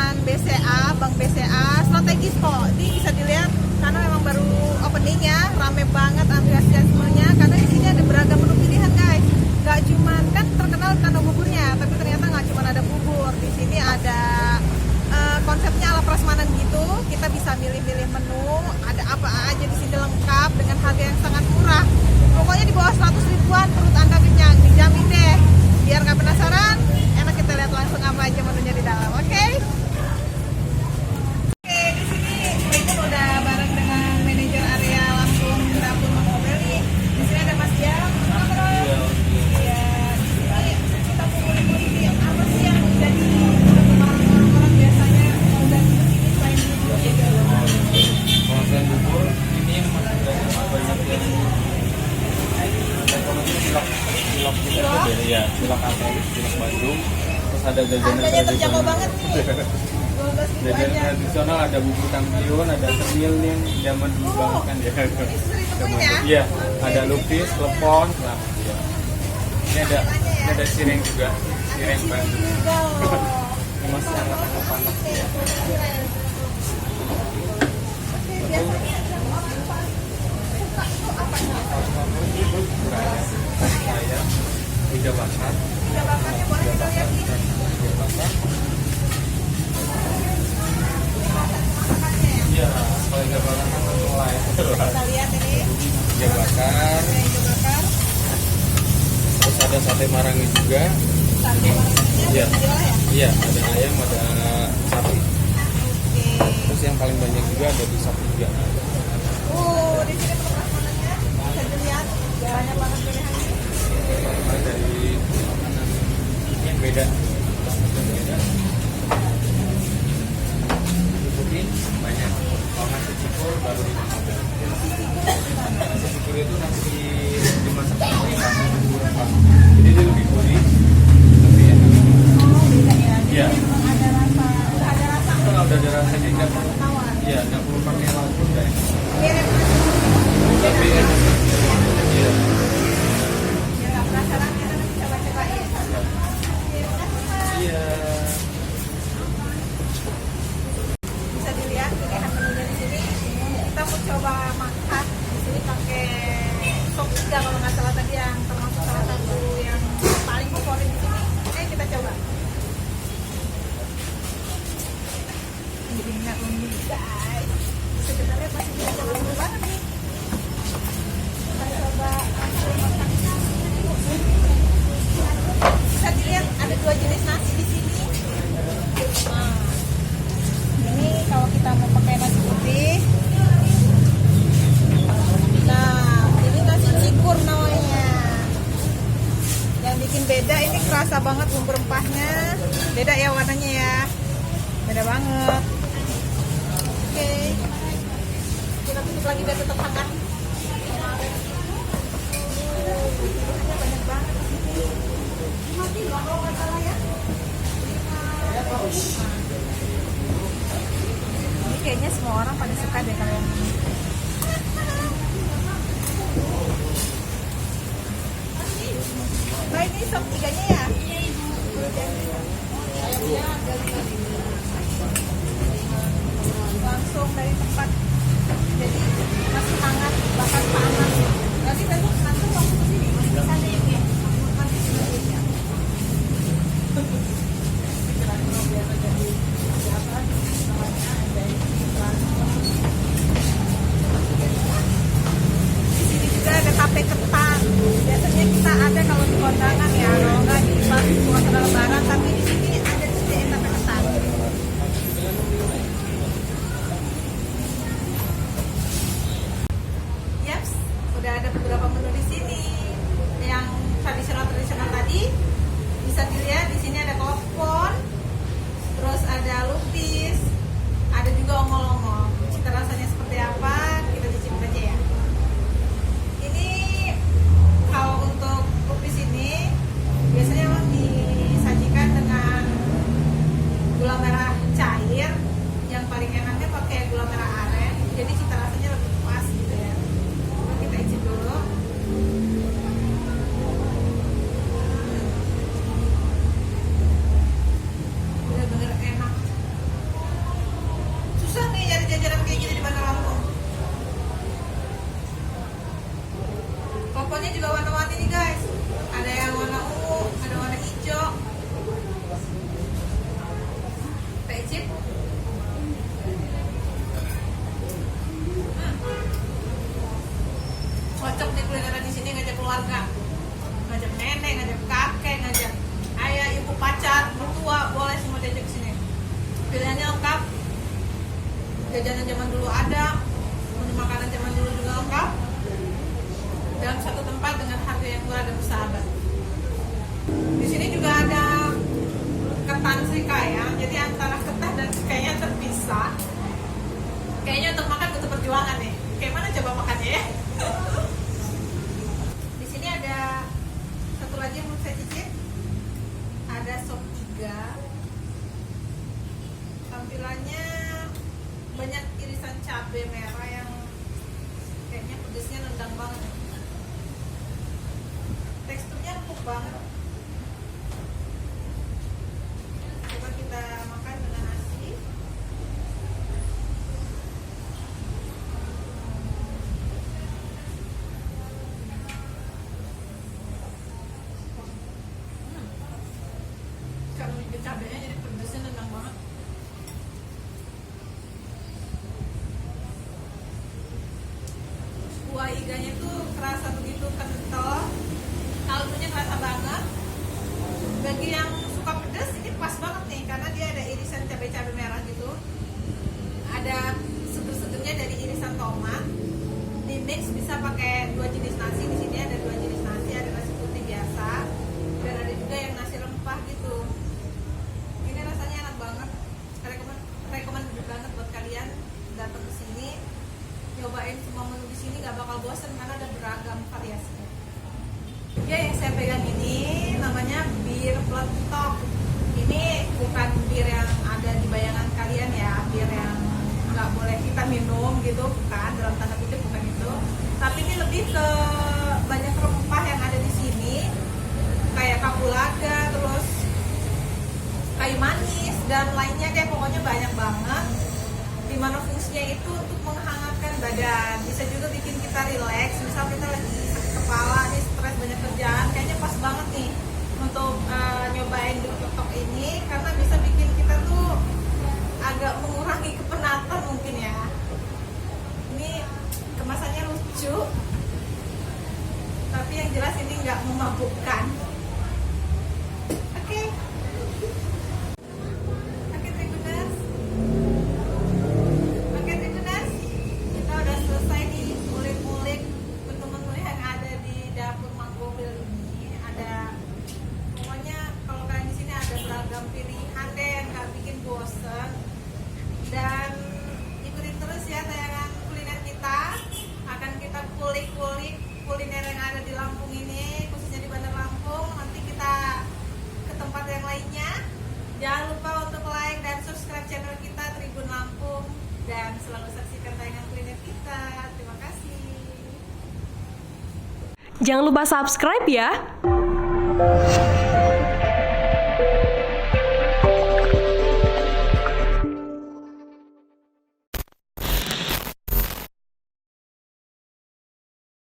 depan BCA, Bank BCA, strategis kok. Ini bisa dilihat karena memang baru openingnya, rame banget antusiasmenya karena di sini ada beragam menu pilihan guys. Gak cuman kan terkenal karena buburnya, tapi ternyata nggak cuma ada bubur. Di sini ada konsepnya ala prasmanan gitu. Kita bisa milih-milih menu, ada apa aja di sini lengkap dengan harga yang sangat murah. Pokoknya di bawah 100 ribuan perut Anda kenyang, dijamin deh. Biar nggak penasaran, enak kita lihat langsung apa aja menunya di dalam, oke? Oke, di sini kita udah bareng dengan manajer area Lampung Dapur Mang Obel nih. Di sini ada Mas Jam, iya. Ini kita kumpul-kumpul nih, apa sih yang jadi orang-orang biasanya mau datang ke sini selain bubur ya? Kalau selain bubur, ini yang masih banyak yang cilok kita itu beda ya, cilok Atel, cilok Bandung, terus ada jajanan Harganya terjangkau tradisional. banget nih. 12 ribu Jajanan aja. tradisional ada bubur kampiun, ada semil yang zaman dulu banget kan ya. Ini sering temuin ya? Iya, ada lupis, klepon, nah ya. Ini ada cireng juga, cireng Bandung. Juga loh. Ini masih hangat-hangat panas ya. Saya iga bakar. Iga bakarnya boleh kita lihat nih. Iya, kalau iga bakar kan mulai. Kita lihat ini. Iga bakar. Ada iga bakar. Terus ada sate marangi juga. Sate maranginya Iya. dijual ya? Iya, ada ayam, ada sapi. Oke. Terus yang paling banyak juga ada di sapi juga. Di sini prasmanannya bisa dilihat banyak banget pilihannya. Mulai dari makanan ini yang beda. Putih banyak. Kalau nasi cikur baru di Mang Obel. Nasi cikur itu nasi dimasak pakai nasi bumbu rempah. Jadi dia lebih gurih, lebih enak. Beda ya. Iya. Memang ada rasa, udah ada rasa. Kalau udah ada rasanya nggak perlu. Tawar. Iya, nggak perlu pakai lauk pun nggak enak. Mirip. Tapi enak. Iya. Biar nggak penasaran kita nanti coba-cobain. Iya. Bisa dilihat pilihan menunya di sini. Kita mau coba makan di sini pakai sop iga kalau nggak salah tadi yang termasuk salah satu yang paling favorit di sini. Kita coba. Jadi nggak unik guys. Sebenarnya pasti bisa coba banget nih. Kita coba langsung makan. Bisa dilihat ada 2 jenis nasi di sini. Nah, ini kalau kita mau pakai nasi putih. Nah, ini nasi cikur namanya. Yang bikin beda ini kerasa banget bumbu rempahnya. Beda ya warnanya ya. Beda banget. Oke. Kita tutup lagi biar tetap hangat. Banyak banget di sini. Mati loh kalau nggak salah ya. Ini kayaknya semua orang pada suka deh kalau yang ini. Nah ini sop iganya ya? Langsung dari tempat. Jadi masih hangat, bahkan panas. Nanti besok langsung ke sini. Nanti ya. Nanti ya. Di sini juga ada tape ketan. Biasanya kita ada kalau di kondangan ya, kalau nggak di pas suasana lebaran. Tapi di sini ada disediain tape ketan. Yaps, udah ada beberapa menu di sini. Yang tradisional tadi bisa dilihat di sini ada klepon, terus ada lupis, ada juga ongol-ongol. Cita rasanya seperti apa? Kita cicip aja ya. Ini kalau untuk lupis ini biasanya memang disajikan dengan gula merah cair. Yang paling enaknya pakai gula merah aren. Jadi cita rasanya lebih pas gitu ya. Kita icip dulu. Bener-bener enak. Cocok nih kulineran di sini, ngajak keluarga, ngajak nenek, ngajak kakek, ngajak ayah, ibu, pacar, mertua, boleh semua diajak ke sini. Pilihannya lengkap, jajanan zaman dulu ada, menu makanan zaman dulu juga lengkap, dalam satu tempat dengan harga yang murah dan bersahabat. Di sini juga ada ketan serikaya, jadi antara ketan dan serikaya terpisah. Kayaknya untuk makan butuh perjuangan nih. Kayak mana coba makannya ya? Di sini ada satu lagi yang mau saya cicip. Ada sop iga. Tampilannya banyak irisan cabai merah yang kayaknya pedesnya nendang banget. Teksturnya empuk banget. Coba kita makan dengan nasi. Kalau itu cabenya jadi pedesnya nendang banget. Kuah iganya tuh kerasa begitu kental, kaldunya kerasa banget. Bagi yang suka pedas ini pas banget nih, karena dia ada irisan cabai-cabai merah gitu. Ada seger-segernya dari irisan tomat. Di mix bisa pakai dua jenis nasi. Di sini ada dua jenis nasi, ada nasi putih biasa dan ada juga yang nasi rempah gitu. Ini rasanya enak banget. Rekomend banget buat kalian datang ke sini. Nyobain semua menu di sini gak bakal bosen karena ada beragam variasinya. Ya, yang saya pegang ini namanya bir peletok. Ini bukan bir yang ada di bayangan kalian ya, bir yang nggak boleh kita minum gitu, bukan, dalam tanda kutip bukan itu. Tapi ini lebih ke banyak rempah yang ada di sini, kayak kapulaga, terus kayu manis dan lainnya deh, pokoknya banyak banget. Dimana fungsinya itu untuk menghangatkan badan, bisa juga bikin kita rileks. Misal kita lagi sakit kepala nih, stres banyak kerjaan, kayaknya pas banget nih untuk nyobain bir peletok ini, karena bisa bikin kita tuh agak mengurangi kepenatan mungkin ya. Ini kemasannya lucu, tapi yang jelas ini nggak memabukkan. Oke. Kita udah selesai nih ngulik-ngulik menu-menu yang ada di dapur Mang Gombil ini. Ada, pokoknya kalau kalian di sini ada beragam pilihan deh yang nggak bikin bosen. Dan ikutin terus ya tayangan kuliner kita. Akan kita kulik-kulik kuliner yang ada di Lampung ini, khususnya di Bandar Lampung. Nanti kita ke tempat yang lainnya. Jangan lupa untuk like dan subscribe channel kita Tribun Lampung, dan selalu saksikan tayangan kuliner kita. Terima kasih. Jangan lupa subscribe ya.